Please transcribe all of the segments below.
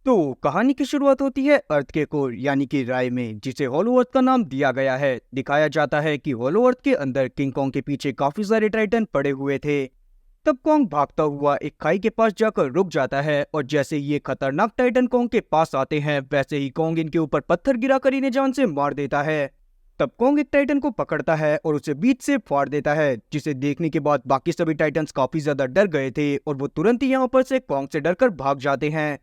तो कहानी की शुरुआत होती है अर्थ के कोर यानी कि राय में, जिसे होलो अर्थ का नाम दिया गया है। दिखाया जाता है कि होलो अर्थ के अंदर किंग कॉन्ग के पीछे काफी सारे टाइटन पड़े हुए थे। तब कॉन्ग भागता हुआ एक खाई के पास जाकर रुक जाता है, और जैसे ही ये खतरनाक टाइटन कॉन्ग के पास आते हैं, वैसे ही कॉन्ग इनके ऊपर पत्थर गिराकर इन्हें जान से मार देता है। तब कॉन्ग एक टाइटन को पकड़ता है और उसे बीच से फाड़ देता है, जिसे देखने के बाद बाकी सभी टाइटन्स काफी ज्यादा डर गए थे और वो तुरंत ही यहाँ पर से कॉन्ग से डरकर भाग जाते हैं।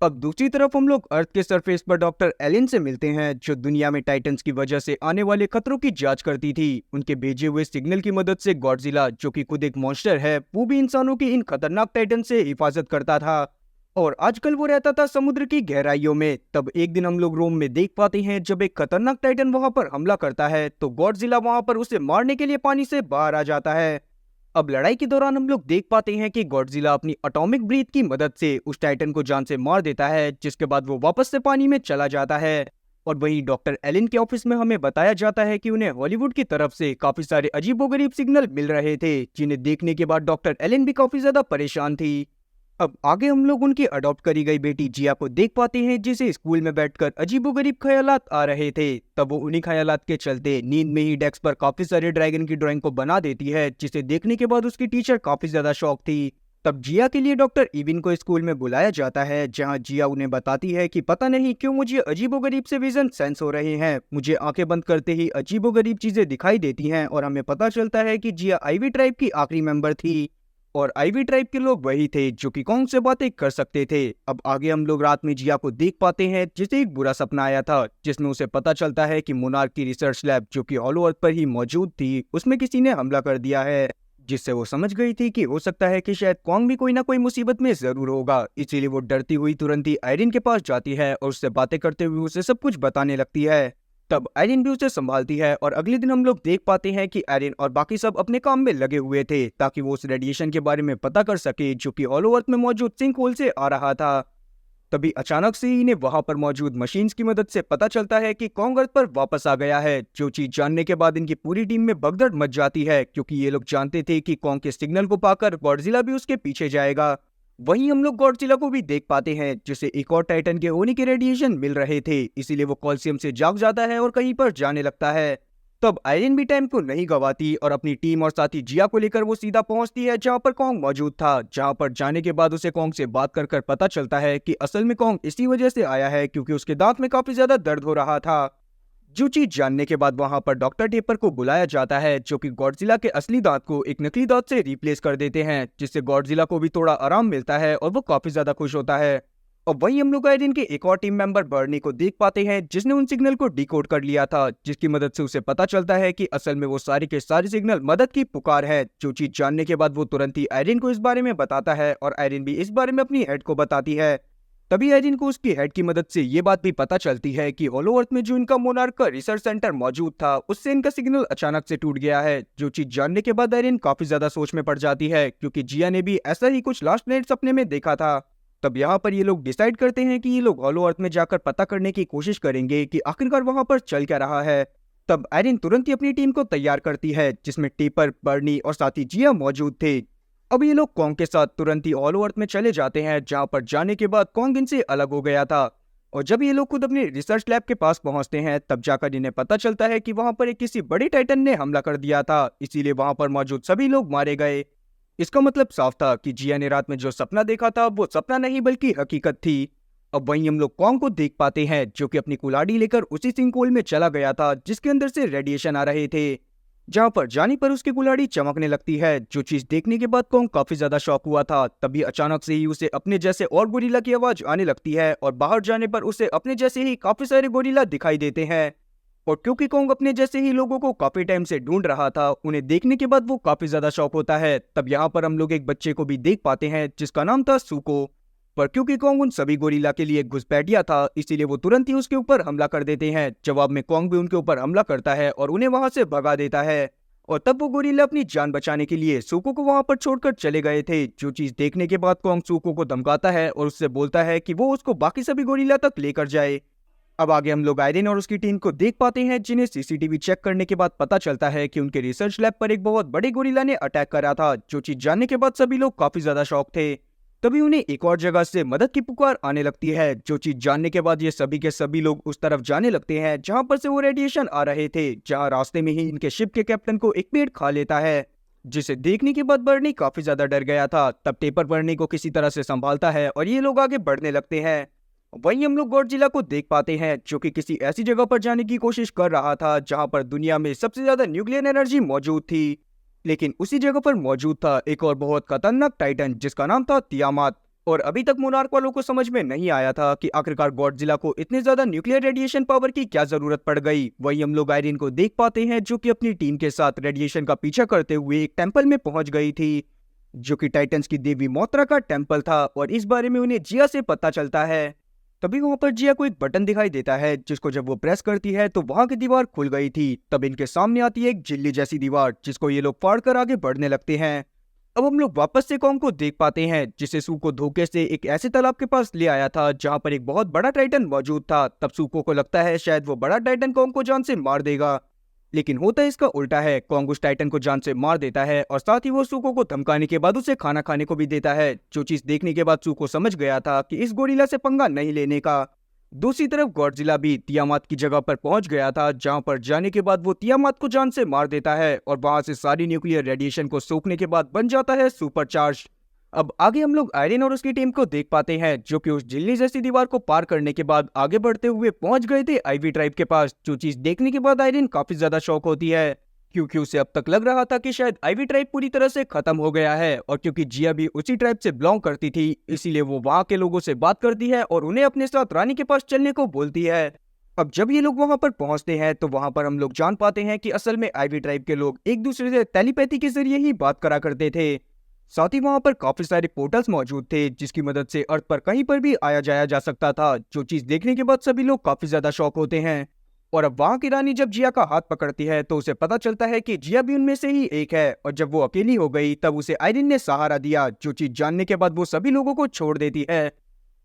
अब दूसरी तरफ हम लोग अर्थ के सरफेस पर डॉक्टर एलिन से मिलते हैं, जो दुनिया में टाइटन्स की वजह से आने वाले खतरों की जांच करती थी। उनके भेजे हुए सिग्नल की मदद से गॉडजिला, जो कि खुद एक मॉन्स्टर है, वो भी इंसानों की इन खतरनाक टाइटन से हिफाजत करता था। और आजकल वो रहता था समुद्र की गहराइयों में। तब एक दिन हम लोग रोम में देख पाते हैं, जब एक खतरनाक टाइटन वहां पर हमला करता है तो गॉडजिला वहां पर उसे मारने के लिए पानी से बाहर आ जाता है। अब लड़ाई के दौरान हम लोग देख पाते हैं कि गॉडजिला अपनी एटॉमिक ब्रीथ की मदद से उस टाइटन को जान से मार देता है, जिसके बाद वो वापस से पानी में चला जाता है। और वहीं डॉक्टर एलिन के ऑफिस में हमें बताया जाता है कि उन्हें हॉलीवुड की तरफ से काफी सारे अजीबोगरीब सिग्नल मिल रहे थे, जिन्हें देखने के बाद डॉक्टर एलिन भी काफी ज्यादा परेशान थी। अब आगे हम लोग उनकी अडॉप्ट करी गई बेटी जिया को देख पाते हैं, जिसे स्कूल में बैठकर अजीबोगरीब ख्यालात आ रहे थे। तब वो उन्हीं ख्यालात के चलते नींद में ही डेस्क पर काफी सारे ड्रैगन की ड्राइंग को बना देती है, जिसे देखने के बाद उसकी टीचर काफी ज्यादा शॉक थी। तब जिया के लिए डॉक्टर इविन को स्कूल में बुलाया जाता है, जहां जिया उन्हें बताती है कि पता नहीं क्यों मुझे अजीबोगरीब से विजन सेंस हो रहे हैं। मुझे आंखें बंद करते ही अजीबोगरीब चीजें दिखाई देती हैं, और हमें पता चलता है कि जिया आईवी ट्राइब की आखिरी मेंबर थी। और आईवी ट्राइब के लोग वही थे जो कि कॉन्ग से बातें कर सकते थे। अब आगे हम लोग रात में जिया को देख पाते हैं, जिसे एक बुरा सपना आया था, जिसमें उसे पता चलता है कि मोनार्क की रिसर्च लैब, जो कि हॉलो अर्थ पर ही मौजूद थी, उसमें किसी ने हमला कर दिया है। जिससे वो समझ गई थी कि हो सकता है कि शायद कॉन्ग भी कोई ना कोई मुसीबत में जरूर होगा। इसीलिए वो डरती हुई तुरंत ही आयरिन के पास जाती है और उससे बातें करते हुए उसे सब कुछ बताने लगती है। तब आयरिन भी उसे संभालती है, और अगले दिन हम लोग देख पाते हैं कि आयरिन और बाकी सब अपने काम में लगे हुए थे, ताकि वो उस रेडिएशन के बारे में पता कर सके जो कि हॉलो अर्थ में मौजूद सिंक होल से आ रहा था। तभी अचानक से ही इन्हें वहां पर मौजूद मशीन्स की मदद से पता चलता है कि कॉन्ग अर्थ पर वापस आ गया है। जो चीज जानने के बाद इनकी पूरी टीम में भगदड़ मच जाती है, क्योंकि ये लोग जानते थे कि कॉन्ग के सिग्नल को पाकर गॉडजिला भी उसके पीछे जाएगा। वहीं हम लोग गॉडजिला को भी देख पाते हैं, जिसे एक और टाइटन के होने के रेडिएशन मिल रहे थे, इसीलिए वो कॉल्सियम से जाग जाता है और कहीं पर जाने लगता है। तब आयरन भी टाइम को नहीं गवाती, और अपनी टीम और साथी जिया को लेकर वो सीधा पहुंचती है जहां पर कॉन्ग मौजूद था। जहां पर जाने के बाद उसे कॉन्ग से बात कर कर पता चलता है कि असल में कॉन्ग इसी वजह से आया है क्योंकि उसके दांत में काफी ज्यादा दर्द हो रहा था। जो चीज जानने के बाद वहां पर डॉक्टर टेपर को बुलाया जाता है, जो कि गॉडजिला के असली दांत को एक नकली दांत से रिप्लेस कर देते हैं, जिससे गॉडजिला को भी थोड़ा आराम मिलता है और वो काफी ज्यादा खुश होता है। और वहीं हम लोग आयरन के एक और टीम मेंबर बर्नी को देख पाते हैं, जिसने उन सिग्नल को डिकोड कर लिया था, जिसकी मदद से उसे पता चलता है कि असल में वो सारे के सारे सिग्नल मदद की पुकार है। जो चीज जानने के बाद वो तुरंत ही आयरन को इस बारे में बताता है, और आयरन भी इस बारे में अपनी हेड को बताती है। तभी आयरन को उसकी हेड की मदद से ये बात भी पता चलती है कि होलो अर्थ में जो इनका मोनार्क का रिसर्च सेंटर मौजूद था, उससे इनका सिग्नल अचानक से टूट गया है। जो चीज जानने के बाद आयरन काफी ज्यादा सोच में पड़ जाती है, क्योंकि जिया ने भी ऐसा ही कुछ लास्ट नाइट सपने में देखा था। तब यहाँ पर ये लोग डिसाइड करते हैं कि ये लोग हॉलो अर्थ में जाकर पता करने की कोशिश करेंगे कि आखिरकार वहां पर चल क्या रहा है। तब आयरन तुरंत ही अपनी टीम को तैयार करती है, जिसमें टीपर, बर्नी और साथी जिया मौजूद थे। अब ये लोग कॉन्ग के साथ तुरंत ही हॉलो अर्थ में चले जाते हैं, जहां पर जाने के बाद कॉन्ग इनसे अलग हो गया था। और जब ये लोग खुद अपने रिसर्च लैब के पास पहुंचते हैं, तब जाकर इन्हें पता चलता है कि वहां पर एक किसी बड़े टाइटन ने हमला कर दिया था, इसीलिए वहां पर मौजूद सभी लोग मारे गए। इसका मतलब साफ था कि जिया ने रात में जो सपना देखा था वो सपना नहीं बल्कि हकीकत थी। अब वहीं हम लोग कॉन्ग को देख पाते हैं, जो कि अपनी कुल्हाड़ी लेकर उसी सिंक होल में चला गया था, जिसके अंदर से रेडिएशन आ रहे थे। जहां पर जाने पर उसकी कुल्हाड़ी चमकने लगती है। जो चीज देखने के बाद कॉन्ग काफी ज्यादा शॉक हुआ था। तभी अचानक से ही उसे अपने जैसे और गोरिल्ला की आवाज आने लगती है, और बाहर जाने पर उसे अपने जैसे ही काफी सारे गोरिल्ला दिखाई देते हैं। और क्योंकि कॉन्ग अपने जैसे ही लोगों को काफी टाइम से ढूंढ रहा था, उन्हें देखने के बाद वो काफी ज्यादा शॉक होता है। तब यहाँ पर हम लोग एक बच्चे को भी देख पाते हैं, जिसका नाम था सुको। पर क्योंकि कॉन्ग उन सभी गोरिल्ला के लिए घुसपैठिया था, इसीलिए वो तुरंत ही उसके ऊपर हमला कर देते हैं। जवाब में कॉन्ग भी उनके ऊपर हमला करता है और उन्हें वहां से भगा देता है। और तब वो गोरिल्ला अपनी जान बचाने के लिए सुको को वहां पर छोड़कर चले गए थे। जो चीज देखने के बाद कॉन्ग सुको को धमकाता है और उससे बोलता है कि वो उसको बाकी सभी गोरिल्ला तक लेकर जाए। अब आगे हम लोग आयरन और उसकी टीम को देख पाते हैं, जिन्हें सीसीटीवी चेक करने के बाद पता चलता है कि उनके रिसर्च लैब पर एक बहुत बड़े गोरिल्ला ने अटैक करा था। जो चीज जानने के बाद सभी लोग काफी ज्यादा शॉक थे। तभी उन्हें एक और जगह से मदद की पुकार आने लगती है। जो चीज जानने के बाद ये सभी के सभी लोग उस तरफ जाने लगते हैं जहां पर से वो रेडिएशन आ रहे थे, जहां रास्ते में ही इनके शिप के कैप्टन को एक पेड़ खा लेता है, जिसे देखने के बाद बर्नी काफी ज्यादा डर गया था। तब टेपर बर्नी को किसी तरह से संभालता है और ये लोग आगे बढ़ने लगते हैं। वहीं हम लोग गॉडजिला को देख पाते हैं जो कि किसी ऐसी जगह पर जाने की कोशिश कर रहा था जहां पर दुनिया में सबसे ज्यादा न्यूक्लियर एनर्जी मौजूद थी। लेकिन उसी जगह पर मौजूद था एक और बहुत खतरनाक टाइटन जिसका नाम था तियामात। और अभी तक मोनार्क वालों को समझ में नहीं आया था कि आखिरकार गॉडजिला को इतने ज्यादा न्यूक्लियर रेडिएशन पावर की क्या जरूरत पड़ गई। वही हम लोग आयरिन को देख पाते हैं जो कि अपनी टीम के साथ रेडिएशन का पीछा करते हुए एक टेंपल में पहुंच गई थी, जो कि टाइटन्स की देवी मोत्रा का टेंपल था। और इस बारे में उन्हें जिया से पता चलता है। तभी वहां पर जिया को एक बटन दिखाई देता है जिसको जब वो प्रेस करती है तो वहां की दीवार खुल गई थी। तब इनके सामने आती है एक झिल्ली जैसी दीवार जिसको ये लोग फाड़ कर आगे बढ़ने लगते हैं। अब हम लोग वापस से कॉन्ग को देख पाते हैं जिसे सू को धोखे से एक ऐसे तालाब के पास ले आया था जहां पर एक बहुत बड़ा टाइटन मौजूद था। तब सूको को लगता है शायद वो बड़ा टाइटन कॉन्ग को जान से मार देगा, लेकिन होता इसका उल्टा है। कॉन्ग उस टाइटन को जान से मार देता है और साथ ही वो सूको को धमकाने के बाद उसे खाना खाने को भी देता है। जो चीज देखने के बाद सूको समझ गया था कि इस गोरिल्ला से पंगा नहीं लेने का। दूसरी तरफ गॉडजिला भी तियामात की जगह पर पहुंच गया था जहां पर जाने के बाद वो तियामात को जान से मार देता है और वहां से सारी न्यूक्लियर रेडिएशन को सोखने के बाद बन जाता है सुपरचार्ज। अब आगे हम लोग आयरन और उसकी टीम को देख पाते हैं जो कि उस झिल्ली जैसी दीवार को पार करने के बाद आगे बढ़ते हुए पहुंच गए थे आईवी ट्राइब के पास। जो चीज देखने के बाद आयरन काफी ज्यादा शॉक होती है क्योंकि उसे अब तक लग रहा था कि शायद आईवी ट्राइब पूरी तरह से खत्म हो गया है। और क्योंकि जिया भी उसी ट्राइब से बिलोंग करती थी इसीलिए वो वहां के लोगों से बात करती है और उन्हें अपने साथ रानी के पास चलने को बोलती है। अब जब ये लोग वहां पर पहुंचते हैं तो वहां पर हम लोग जान पाते हैं कि असल में आईवी ट्राइब के लोग एक दूसरे से टेलीपैथी के जरिए ही बात करा करते थे। साथ ही वहां पर काफी सारे पोर्टल्स मौजूद थे जिसकी मदद से अर्थ पर कहीं पर भी आया जाया जा सकता था। जो चीज देखने के बाद सभी लोग काफी ज्यादा शॉक होते हैं। और अब वहां की रानी जब जिया का हाथ पकड़ती है तो उसे पता चलता है कि जिया भी उनमें से ही एक है। और जब वो अकेली हो गई तब उसे आयरिन ने सहारा दिया। जो चीज जानने के बाद वो सभी लोगों को छोड़ देती है।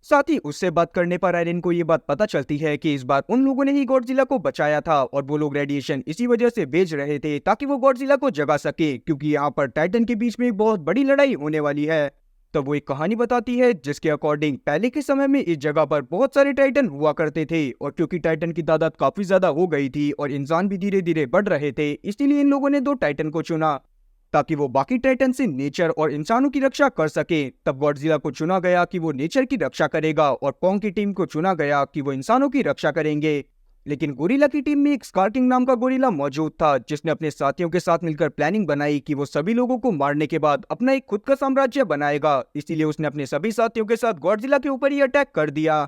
साथ ही उससे बात करने पर आयरिन को ये बात पता चलती है कि इस बार उन लोगों ने ही गॉडजिला को बचाया था और वो लोग रेडिएशन इसी वजह से भेज रहे थे ताकि वो गॉडजिला को जगा सके, क्योंकि यहाँ पर टाइटन के बीच में एक बहुत बड़ी लड़ाई होने वाली है। तब वो एक कहानी बताती है जिसके अकॉर्डिंग पहले के समय में इस जगह पर बहुत सारे टाइटन हुआ करते थे और क्योंकि टाइटन की तादाद काफी ज्यादा हो गई थी और इंसान भी धीरे धीरे बढ़ रहे थे इसलिए इन लोगों ने दो टाइटन को चुना ताकि वो बाकी टाइटन से नेचर और इंसानों की रक्षा कर सके। तब गॉडजिला को चुना गया कि वो नेचर की रक्षा करेगा और कॉन्ग की टीम को चुना गया कि वो इंसानों की रक्षा करेंगे। लेकिन गोरिल्ला की टीम में एक स्कारकिंग नाम का गोरिल्ला मौजूद था जिसने अपने साथियों के साथ मिलकर प्लानिंग बनाई कि वो सभी लोगों को मारने के बाद अपना एक खुद का साम्राज्य बनाएगा। इसीलिए उसने अपने सभी साथियों के साथ गॉडजिला के ऊपर ही अटैक कर दिया।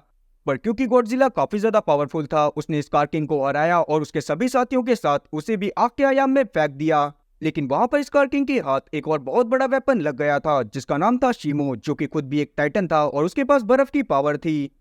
पर क्योंकि गॉडजिला काफी ज्यादा पावरफुल था उसने स्कारकिंग को हराया और उसके सभी साथियों के साथ उसे भी आग के आयाम में फेंक दिया। लेकिन वहां पर स्कारकिंग के हाथ एक और बहुत बड़ा वेपन लग गया था जिसका नाम था शीमो, जो कि खुद भी एक टाइटन था और उसके पास बर्फ की पावर थी।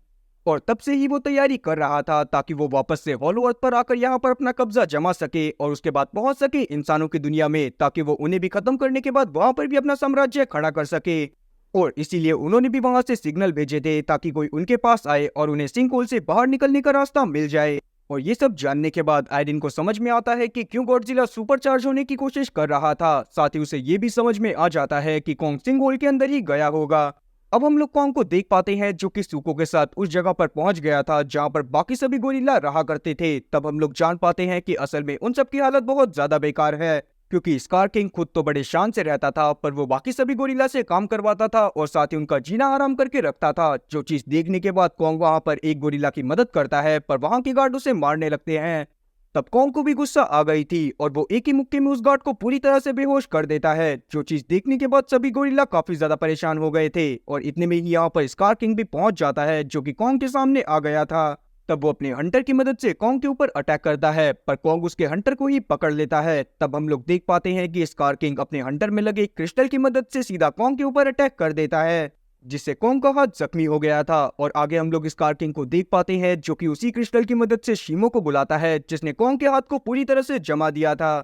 और तब से ही वो तैयारी कर रहा था ताकि वो वापस से हॉलो अर्थ पर आकर यहाँ पर अपना कब्जा जमा सके और उसके बाद पहुंच सके इंसानों की दुनिया में, ताकि वो उन्हें भी खत्म करने के बाद वहां पर भी अपना साम्राज्य खड़ा कर सके। और इसीलिए उन्होंने भी वहां से सिग्नल भेजे थे ताकि कोई उनके पास आए और उन्हें सिंक होल से बाहर निकलने का रास्ता मिल जाए। और ये सब जानने के बाद आयरिन को समझ में आता है कि क्यों गॉडजिला सुपर चार्ज होने की कोशिश कर रहा था। साथ ही उसे ये भी समझ में आ जाता है कि कॉन्ग सिंक होल के अंदर ही गया होगा। अब हम लोग कॉन्ग को देख पाते हैं जो कि सूको के साथ उस जगह पर पहुंच गया था जहां पर बाकी सभी गोरिल्ला रहा करते थे। तब हम लोग जान पाते हैं कि असल में उन सब की हालत बहुत ज्यादा बेकार है क्योंकि स्कार किंग खुद तो बड़े शान से रहता था पर वो बाकी सभी गोरिल्ला से काम करवाता था और साथ ही उनका जीना आराम करके रखता था। जो चीज देखने के बाद कॉन्ग वहां पर एक गोरिल्ला की मदद करता है पर वहां के गार्ड उसे मारने लगते हैं। तब कॉन्ग को भी गुस्सा आ गई थी और वो एक ही मुक्के में उस गार्ड को पूरी तरह से बेहोश कर देता है। जो चीज देखने के बाद सभी गोरिल्ला काफी ज्यादा परेशान हो गए थे और इतने में ही यहाँ पर स्कार किंग भी पहुंच जाता है जो कि कॉन्ग के सामने आ गया था। तब वो अपने हंटर की मदद से कॉन्ग के ऊपर अटैक करता है पर कॉन्ग उसके हंटर को ही पकड़ लेता है। तब हम लोग देख पाते हैं कि स्कार किंग अपने हंटर में लगे क्रिस्टल की मदद से सीधा कॉन्ग के ऊपर अटैक कर देता है जिससे कॉन्ग का हाथ जख्मी हो गया था। और आगे हम लोग स्कार किंग को देख पाते हैं जो कि उसी क्रिस्टल की मदद से शीमो को बुलाता है जिसने कॉन्ग के हाथ को पूरी तरह से जमा दिया था।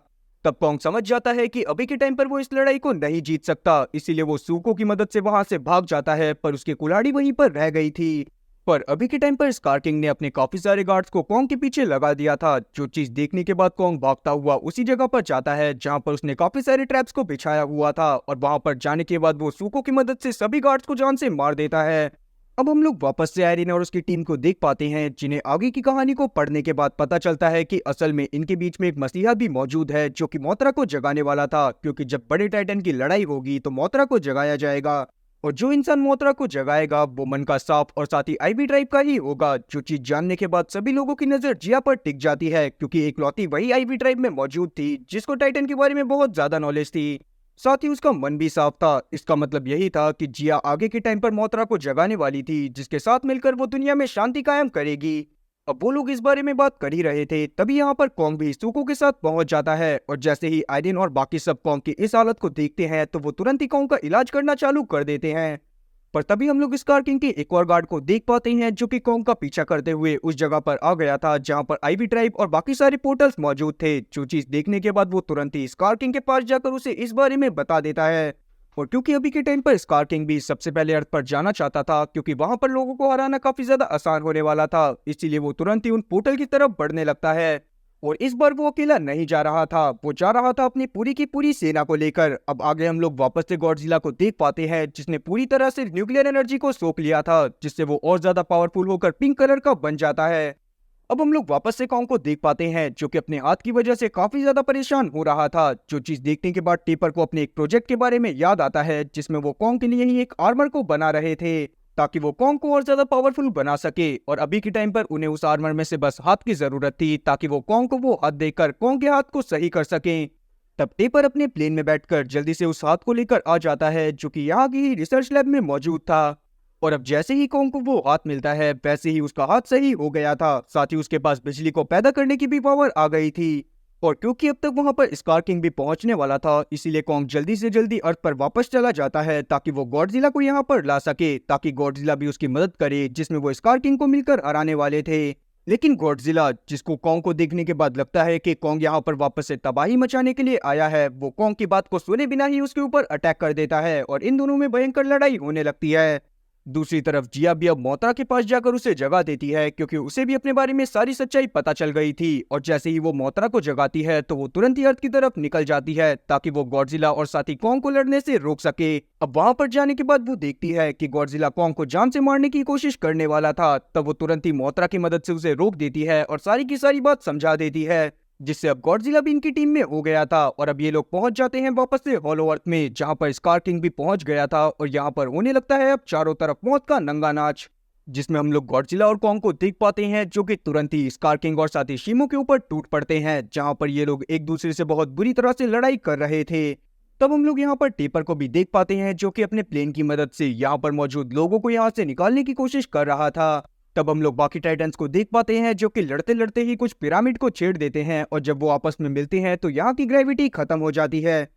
तब कॉन्ग समझ जाता है कि अभी के टाइम पर वो इस लड़ाई को नहीं जीत सकता, इसीलिए वो सूको की मदद से वहां से भाग जाता है पर उसकी कुल्हाड़ी वहीं पर रह गई थी। पर अभी के टाइम पर स्कार किंग ने अपने काफी सारे गार्ड्स को कॉन्ग के पीछे लगा दिया था, जो चीज देखने के बाद कॉन्ग भागता हुआ उसी जगह पर जाता है जहां पर उसने काफी सारे ट्रैप्स को बिछाया हुआ था, और वहां पर जाने के बाद वो सूको की मदद से सभी गार्ड्स को जान से मार देता है। अब हम लोग वापस से आयरिन और उसकी टीम को देख पाते हैं, जिन्हें आगे की कहानी को पढ़ने के बाद पता चलता है कि असल में इनके बीच में एक मसीहा भी मौजूद है जो कि मोत्रा को जगाने वाला था, क्योंकि जब बड़े टाइटन की लड़ाई होगी तो मोत्रा को जगाया जाएगा, और जो इंसान मोत्रा को जगाएगा वो मन का साफ और साथ ही आईवी ट्राइब का ही होगा। जो चीज जानने के बाद सभी लोगों की नजर जिया पर टिक जाती है, क्योंकि एकलौती वही आईवी ट्राइब में मौजूद थी जिसको टाइटन के बारे में बहुत ज्यादा नॉलेज थी, साथ ही उसका मन भी साफ था। इसका मतलब यही था कि जिया आगे के टाइम पर मोत्रा को जगाने वाली थी, जिसके साथ मिलकर वो दुनिया में शांति कायम करेगी। अब वो लोग इस बारे में बात कर ही रहे थे, तभी यहाँ पर कॉन्ग भी सूको के साथ पहुंच जाता है, और जैसे ही आयरिन और बाकी सब कॉन्ग की इस हालत को देखते हैं तो वो तुरंत ही कॉन्ग का इलाज करना चालू कर देते हैं। पर तभी हम लोग स्कार किंग के एक और गार्ड को देख पाते हैं जो कि कॉन्ग का पीछा करते हुए उस जगह पर आ गया था जहां पर आईवी ट्राइब और बाकी सारे पोर्टल्स मौजूद थे। जो चीज देखने के बाद वो तुरंत ही स्कार किंग के पास जाकर उसे इस बारे में बता देता है। और क्योंकि अभी के टाइम पर स्कार किंग भी सबसे पहले अर्थ पर जाना चाहता था, क्योंकि वहां पर लोगों को हराना काफी ज्यादा आसान होने वाला था, इसीलिए वो तुरंत ही उन पोर्टल की तरफ बढ़ने लगता है। और इस बार वो अकेला नहीं जा रहा था, वो जा रहा था अपनी पूरी की पूरी सेना को लेकर। अब आगे हम लोग वापस से गॉडजिला को देख पाते हैं, जिसने पूरी तरह से न्यूक्लियर एनर्जी को सोख लिया था, जिससे वो और ज्यादा पावरफुल होकर पिंक कलर का बन जाता है। अब हम लोग वापस से कॉन्ग को देख पाते हैं, जो कि अपने हाथ की वजह से काफी ज्यादा परेशान हो रहा था। जो चीज देखने के बाद टेपर को अपने एक प्रोजेक्ट के बारे में याद आता है, जिसमें वो कॉन्ग के लिए ही एक आर्मर को बना रहे थे, ताकि वो कॉन्ग को और ज्यादा पावरफुल बना सके। और अभी के टाइम पर उन्हें उस आर्मर में से बस हाथ की जरूरत थी, ताकि वो कॉन्ग को वो हाथ देकर कॉन्ग के हाथ को सही कर सके। तब टेपर अपने प्लेन में बैठकर जल्दी से उस हाथ को लेकर आ जाता है, जो कि यहाँ की ही रिसर्च लैब में मौजूद था। और अब जैसे ही कॉन्ग को वो हाथ मिलता है, वैसे ही उसका हाथ सही हो गया था, साथ ही उसके पास बिजली को पैदा करने की भी पावर आ गई थी। और क्योंकि अब तक वहां पर स्कार किंग भी पहुंचने वाला था, इसीलिए कॉन्ग जल्दी से जल्दी अर्थ पर वापस चला जाता है, ताकि वो गॉडजिला को यहाँ पर ला सके, ताकि गॉडजिला भी उसकी मदद करे, जिसमें वो स्कार किंग को मिलकर हराने वाले थे। लेकिन गॉडजिला, जिसको कॉन्ग को देखने के बाद लगता है कि कॉन्ग यहाँ पर वापस से तबाही मचाने के लिए आया है, वो कॉन्ग की बात को सुने बिना ही उसके ऊपर अटैक कर देता है, और इन दोनों में भयंकर लड़ाई होने लगती है। दूसरी तरफ जिया भी अब मोत्रा के पास जाकर उसे जगा देती है, क्योंकि उसे भी अपने बारे में सारी सच्चाई पता चल गई थी। और जैसे ही वो मोत्रा को जगाती है तो वो तुरंत ही अर्थ की तरफ निकल जाती है, ताकि वो गॉडजिला और साथी कॉन्ग को लड़ने से रोक सके। अब वहां पर जाने के बाद वो देखती है कि गॉडजिला कॉन्ग को जान से मारने की कोशिश करने वाला था, तब वो तुरंत ही मोत्रा की मदद से उसे रोक देती है और सारी की सारी बात समझा देती है, जिससे अब गॉडजिला भी इनकी टीम में हो गया था। और अब ये लोग पहुंच जाते हैं वापस से हॉलो अर्थ में, जहां पर स्कार किंग भी पहुंच गया था, और यहाँ पर होने लगता है अब चारों तरफ मौत का नंगा नाच, जिसमें हम लोग गॉडजिला और कॉन्ग को देख पाते हैं, जो कि तुरंत ही स्कार किंग और साथी शिमो के ऊपर टूट पड़ते हैं, जहां पर ये लोग एक दूसरे से बहुत बुरी तरह से लड़ाई कर रहे थे। तब हम लोग यहाँ पर टेपर को भी देख पाते हैं, जो कि अपने प्लेन की मदद से यहाँ पर मौजूद लोगों को यहाँ से निकालने की कोशिश कर रहा था। तब हम लोग बाकी टाइटन्स को देख पाते हैं, जो कि लड़ते लड़ते ही कुछ पिरामिड को छेड़ देते हैं, और जब वो आपस में मिलते हैं तो यहाँ की ग्रेविटी खत्म हो जाती है,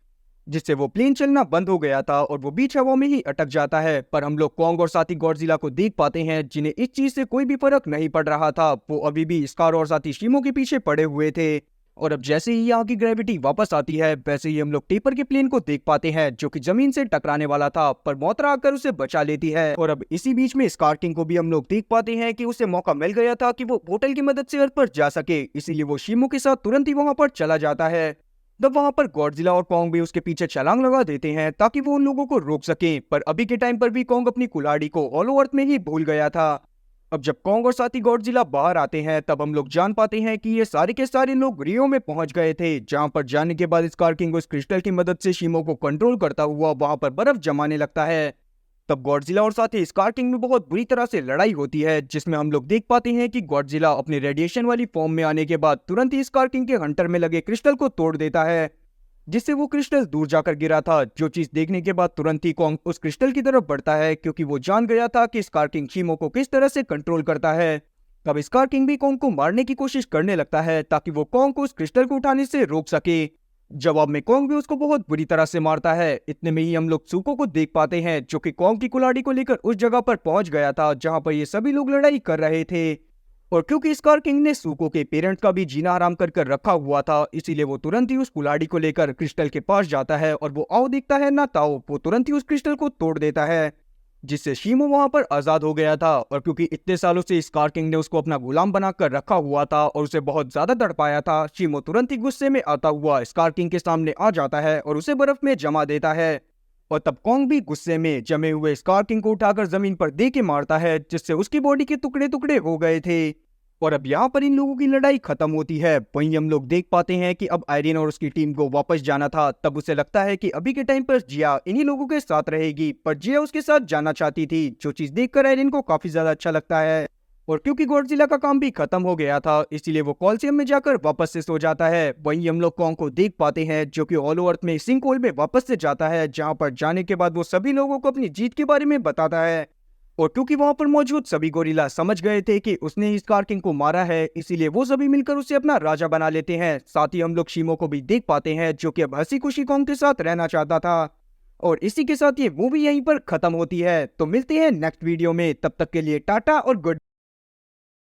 जिससे वो प्लेन चलना बंद हो गया था और वो बीच हवा में ही अटक जाता है। पर हम लोग कॉन्ग और साथी गॉडजिला को देख पाते हैं, जिन्हें इस चीज से कोई भी फर्क नहीं पड़ रहा था। वो अभी भी स्कार और साथी शिमो के पीछे पड़े हुए थे। और अब जैसे ही यहाँ की ग्रेविटी वापस आती है, वैसे ही हम लोग टेपर के प्लेन को देख पाते हैं, जो कि जमीन से टकराने वाला था, पर मोत्रा आकर उसे बचा लेती है। और अब इसी बीच में स्कार किंग को भी हम लोग देख पाते हैं कि उसे मौका मिल गया था कि वो पोर्टल की मदद से अर्थ पर जा सके, इसीलिए वो शिमो के साथ तुरंत ही वहां पर चला जाता है। तब वहां पर गॉडजिला और कॉन्ग भी उसके पीछे छलांग लगा देते हैं, ताकि वो उन लोगों को रोक सके। पर अभी के टाइम पर भी कॉन्ग अपनी कुल्हाड़ी को हॉलो अर्थ में ही भूल गया था। अब जब कॉन्ग और साथी गॉडजिला बाहर आते हैं, तब हम लोग जान पाते हैं कि ये सारे के सारे लोग रियो में पहुंच गए थे, जहां पर जाने के बाद स्कार किंग उस क्रिस्टल की मदद से शिमो को कंट्रोल करता हुआ वहां पर बर्फ जमाने लगता है। तब गॉडजिला और साथी स्कार किंग में बहुत बुरी तरह से लड़ाई होती है, जिसमें हम लोग देख पाते हैं कि गॉडजिला अपने रेडिएशन वाली फॉर्म में आने के बाद तुरंत ही स्कार किंग के हंटर में लगे क्रिस्टल को तोड़ देता है, जिससे वो क्रिस्टल दूर जाकर गिरा था। जो चीज देखने के बाद तुरंत ही कॉन्ग उस क्रिस्टल की तरफ बढ़ता है, क्योंकि वो जान गया था कि स्कार किंग शिमो को किस तरह से कंट्रोल करता है। तब स्कार किंग भी कॉन्ग को मारने की कोशिश करने लगता है, ताकि वो कॉन्ग को उस क्रिस्टल को उठाने से रोक सके। जवाब में कॉन्ग भी उसको बहुत बुरी तरह से मारता है। इतने में ही हम लोग सूको को देख पाते हैं, जो कि कॉन्ग की कुल्हाड़ी को लेकर उस जगह पर पहुंच गया था जहां पर ये सभी लोग लड़ाई कर रहे थे। और क्योंकि स्कार किंग ने सूको के पेरेंट्स का भी जीना हराम कर रखा हुआ था, इसीलिए वो तुरंत ही उस कुल्हाड़ी को लेकर क्रिस्टल के पास जाता है, और वो आओ देखता है ना ताओ, वो तुरंत ही उस क्रिस्टल को तोड़ देता है, जिससे शीमो वहां पर आजाद हो गया था। और क्योंकि इतने सालों से स्कार किंग ने उसको अपना गुलाम बनाकर रखा हुआ था और उसे बहुत ज्यादा तड़पाया था, शीमो तुरंत ही गुस्से में आता हुआ स्कार किंग के सामने आ जाता है और उसे बर्फ में जमा देता है। और तब कॉन्ग भी गुस्से में जमे हुए स्कार किंग को उठाकर जमीन पर दे के मारता है, जिससे उसकी बॉडी के टुकड़े टुकड़े हो गए थे। और अब यहाँ पर इन लोगों की लड़ाई खत्म होती है। वहीं हम लोग देख पाते हैं कि अब आयरीन और उसकी टीम को वापस जाना था। तब उसे लगता है कि अभी के टाइम पर जिया इन्हीं लोगों के साथ रहेगी, पर जिया उसके साथ जाना चाहती थी, जो चीज देखकर आयरीन को काफी ज्यादा अच्छा लगता है। और क्योंकि गॉडजिला का काम भी खत्म हो गया था, इसीलिए वो कॉल्सियम में जाकर वापस से सो जाता है। वहीं हम लोग कॉन्ग को देख पाते हैं जो कि हॉलो अर्थ में सिंक होल में वापस से जाता है, जहां पर जाने के बाद वो सभी लोगों को अपनी जीत के बारे में बताता है। और क्योंकि वहां पर मौजूद सभी गोरिल्ला समझ गए थे कि उसने ही स्कार किंग को मारा है, इसीलिए वो सभी मिलकर उसे अपना राजा बना लेते हैं। साथ ही हम लोग शीमो को भी देख पाते हैं जो कि अब हंसी खुशी कॉन्ग के साथ रहना चाहता था। और इसी के साथ ये मूवी यहीं पर खत्म होती है। तो मिलते हैं नेक्स्ट वीडियो में, तब तक के लिए टाटा और गुड।